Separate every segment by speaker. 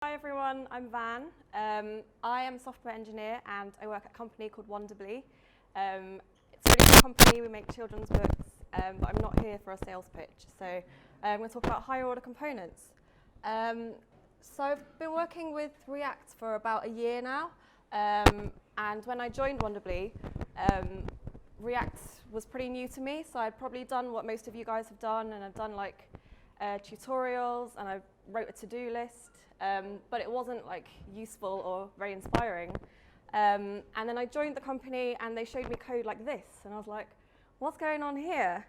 Speaker 1: Hi everyone, I'm Van. I am a software engineer and I work at a company called Wonderbly. It's a really good company, we make children's books, but I'm not here for a sales pitch. So I'm going to talk about higher order components. So I've been working with React for about a year now, and when I joined Wonderbly, React was pretty new to me, so I'd probably done what most of you guys have done, and I've done like tutorials, and I wrote a to-do list, but it wasn't like useful or very inspiring. And then I joined the company, and they showed me code like this, and I was like, what's going on here?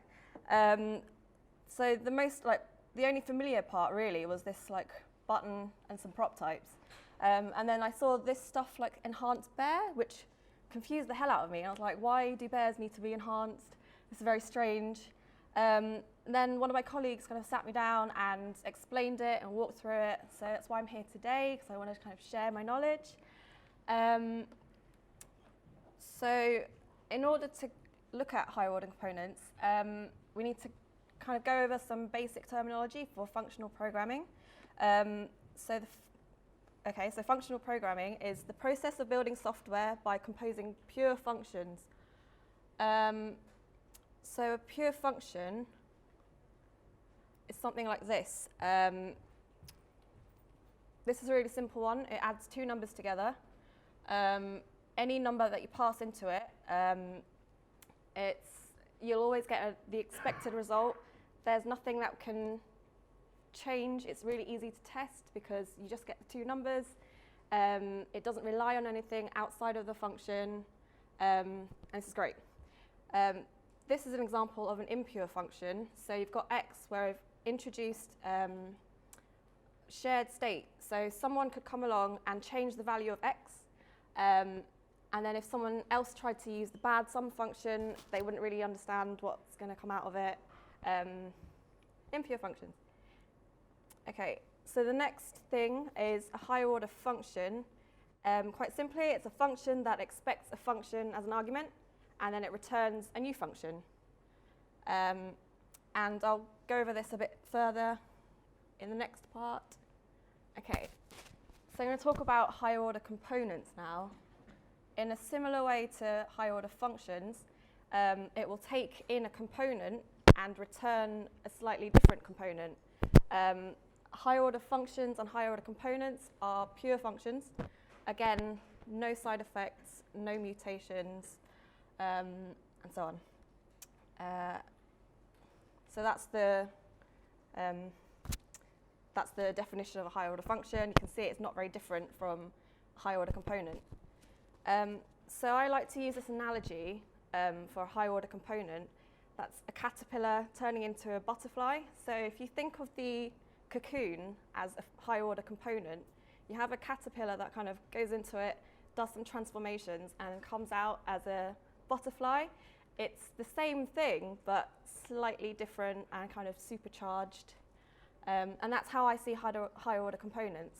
Speaker 1: So the only familiar part really was this like button and some prop types. And then I saw this stuff like enhanced bear, which confused the hell out of me. I was like, why do bears need to be enhanced? This is very strange. Then one of my colleagues kind of sat me down and explained it and walked through it. So that's why I'm here today, because I wanted to kind of share my knowledge. So in order to look at higher order components, we need to kind of go over some basic terminology for functional programming. So functional programming is the process of building software by composing pure functions. So a pure function is something like this. This is a really simple one. It adds two numbers together. Any number that you pass into it, you'll always get the expected result. There's nothing that can change. It's really easy to test because you just get the two numbers. It doesn't rely on anything outside of the function, and this is great. This is an example of an impure function. So you've got x, where I've introduced shared state. So someone could come along and change the value of x, and then if someone else tried to use the bad sum function, they wouldn't really understand what's going to come out of it. Impure functions. Okay, so the next thing is a higher order function. Quite simply, it's a function that expects a function as an argument, and then it returns a new function. And I'll go over this a bit further in the next part. Okay, so I'm going to talk about higher order components now. In a similar way to higher order functions, it will take in a component and return a slightly different component. Higher order functions and higher order components are pure functions. Again, no side effects, no mutations, and so on. So that's the definition of a higher order function. You can see it's not very different from a higher order component. So I like to use this analogy for a higher order component. That's a caterpillar turning into a butterfly. So if you think of the cocoon as a higher order component, you have a caterpillar that kind of goes into it, does some transformations, and comes out as a butterfly. It's the same thing, but slightly different and kind of supercharged. And that's how I see higher order components.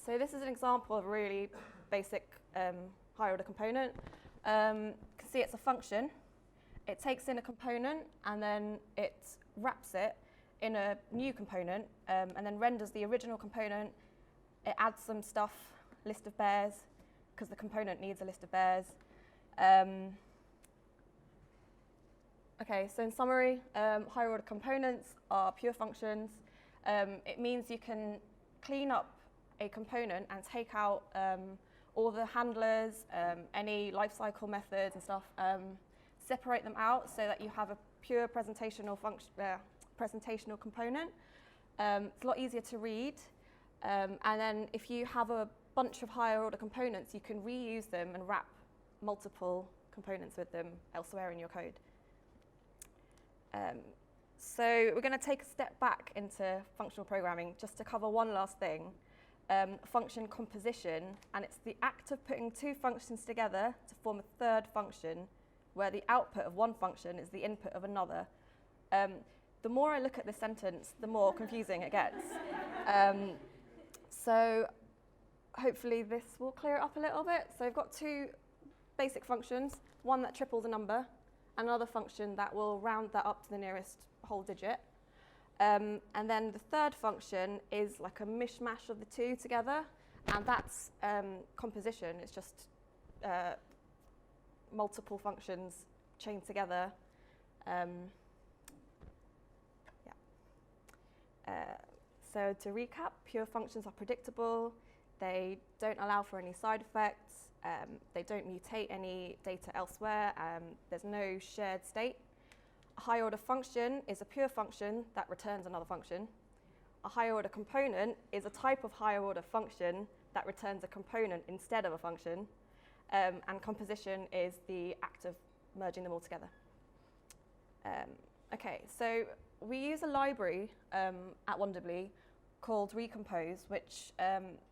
Speaker 1: So this is an example of a really basic higher order component. You can see it's a function. It takes in a component, and then it wraps it in a new component, and then renders the original component. It adds some stuff, list of bears, because the component needs a list of bears. Okay, so in summary, higher order components are pure functions. It means you can clean up a component and take out all the handlers, any lifecycle methods and stuff, separate them out so that you have a pure presentational component. It's a lot easier to read. And then if you have a bunch of higher order components, you can reuse them and wrap multiple components with them elsewhere in your code. So we're going to take a step back into functional programming just to cover one last thing, function composition. And it's the act of putting two functions together to form a third function, where the output of one function is the input of another. The more I look at this sentence, the more confusing it gets. So hopefully this will clear it up a little bit. So I've got two basic functions, one that triples a number, another function that will round that up to the nearest whole digit. And then the third function is like a mishmash of the two together, and that's composition. It's just multiple functions chained together. So to recap, pure functions are predictable. They don't allow for any side effects. They don't mutate any data elsewhere. There's no shared state. A higher order function is a pure function that returns another function. A higher order component is a type of higher order function that returns a component instead of a function. And composition is the act of merging them all together. Okay, so we use a library at Wonderbly called Recompose, which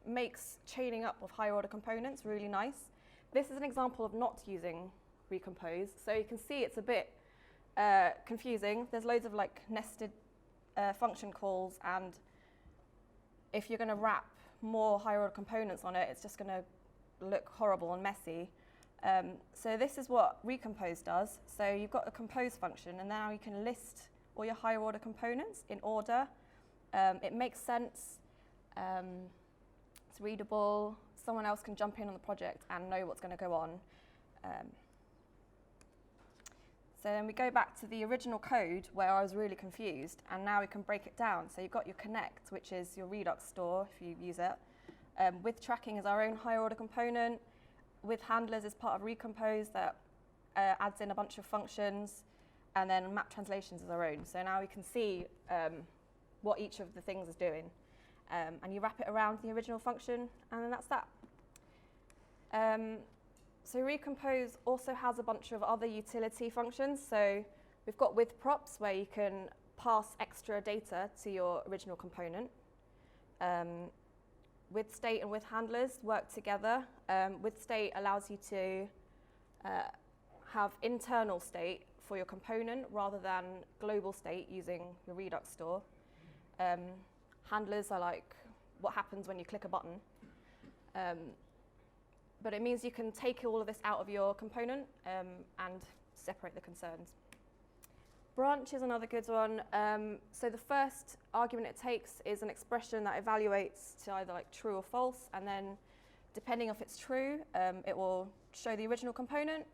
Speaker 1: makes chaining up of higher order components really nice. This is an example of not using Recompose. So you can see it's a bit confusing. There's loads of like nested function calls, and if you're going to wrap more higher order components on it, it's just going to look horrible and messy. So this is what Recompose does. So you've got a compose function, and now you can list all your higher order components in order. It makes sense. It's readable. Someone else can jump in on the project and know what's going to go on. So then we go back to the original code where I was really confused, and now we can break it down. So you've got your connect, which is your Redux store if you use it. With tracking is our own higher order component. With handlers is part of Recompose that adds in a bunch of functions, and then map translations is our own. So now we can see what each of the things is doing. And you wrap it around the original function, and then that's that. So Recompose also has a bunch of other utility functions. So we've got with props, where you can pass extra data to your original component. With state and with handlers work together. With state allows you to have internal state for your component rather than global state using the Redux store. Handlers are like what happens when you click a button. But it means you can take all of this out of your component and separate the concerns. Branch is another good one. So the first argument it takes is an expression that evaluates to either like true or false, and then depending if it's true, it will show the original component.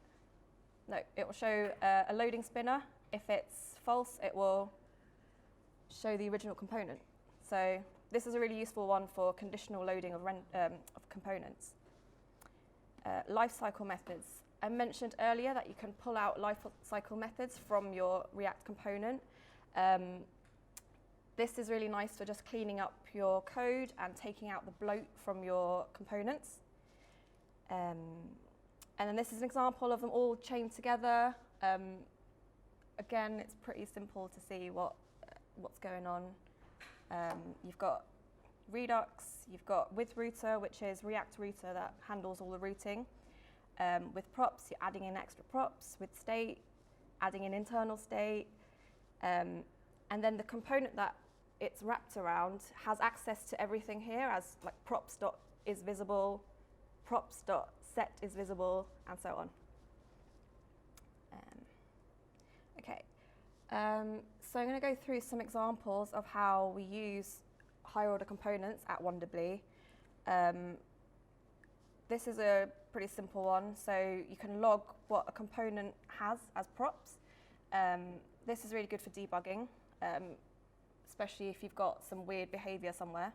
Speaker 1: No, it will show a loading spinner. If it's false, it will show the original component. So this is a really useful one for conditional loading of components. Lifecycle methods. I mentioned earlier that you can pull out lifecycle methods from your React component. This is really nice for just cleaning up your code and taking out the bloat from your components. And then this is an example of them all chained together. Again, it's pretty simple to see what's going on. You've got Redux, you've got with router, which is React router that handles all the routing. With props, you're adding in extra props. With state, adding in internal state. And then the component that it's wrapped around has access to everything here, as like props.isVisible, props.setIsVisible, and so on. Okay. So I'm going to go through some examples of how we use higher order components at Wonderbly. This is a pretty simple one. So you can log what a component has as props. This is really good for debugging, especially if you've got some weird behavior somewhere.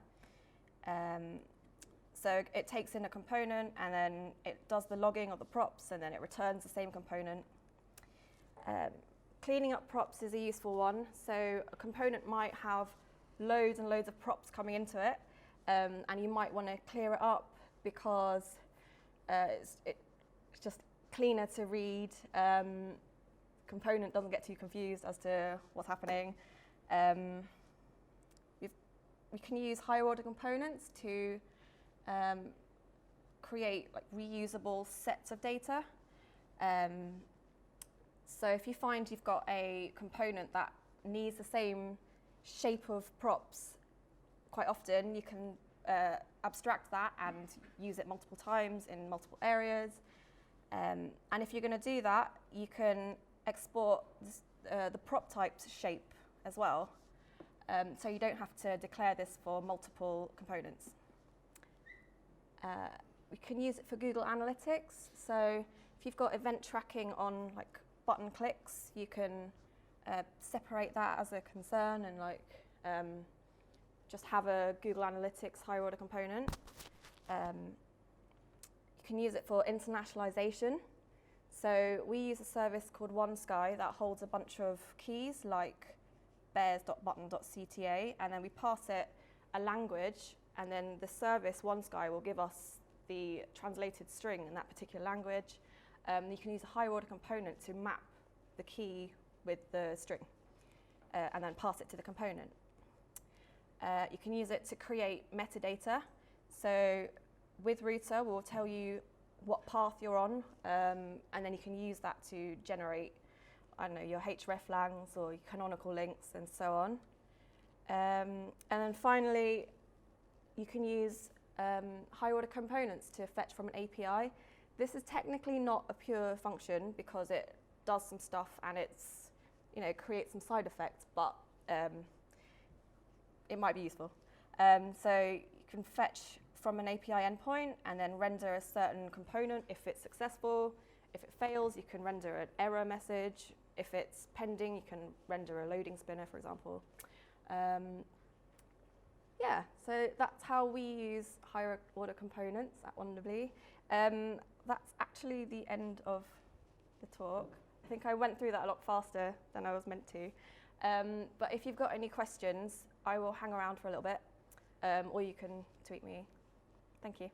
Speaker 1: So it takes in a component, and then it does the logging of the props, and then it returns the same component. Cleaning up props is a useful one. So a component might have loads and loads of props coming into it, and you might want to clear it up because it's just cleaner to read. Component doesn't get too confused as to what's happening. We can use higher order components to create like reusable sets of data. So if you find you've got a component that needs the same shape of props quite often, you can abstract that and use it multiple times in multiple areas. And if you're going to do that, you can export this, the Proptypes shape as well. So you don't have to declare this for multiple components. We can use it for Google Analytics. So if you've got event tracking on like button clicks, you can separate that as a concern and just have a Google Analytics higher order component. You can use it for internationalization. So we use a service called OneSky that holds a bunch of keys like bears.button.cta, and then we pass it a language, and then the service OneSky will give us the translated string in that particular language. You can use a higher order component to map the key with the string and then pass it to the component. You can use it to create metadata. So with Router, we'll tell you what path you're on, and then you can use that to generate, I don't know, your hreflangs or your canonical links and so on. And then finally, you can use high order components to fetch from an API. This is technically not a pure function because it does some stuff and it's, creates some side effects, but it might be useful. So you can fetch from an API endpoint and then render a certain component if it's successful. If it fails, you can render an error message. If it's pending, you can render a loading spinner, for example. Yeah, so that's how we use higher order components at Wonderbly. That's actually the end of the talk. I think I went through that a lot faster than I was meant to. But if you've got any questions, I will hang around for a little bit, or you can tweet me. Thank you.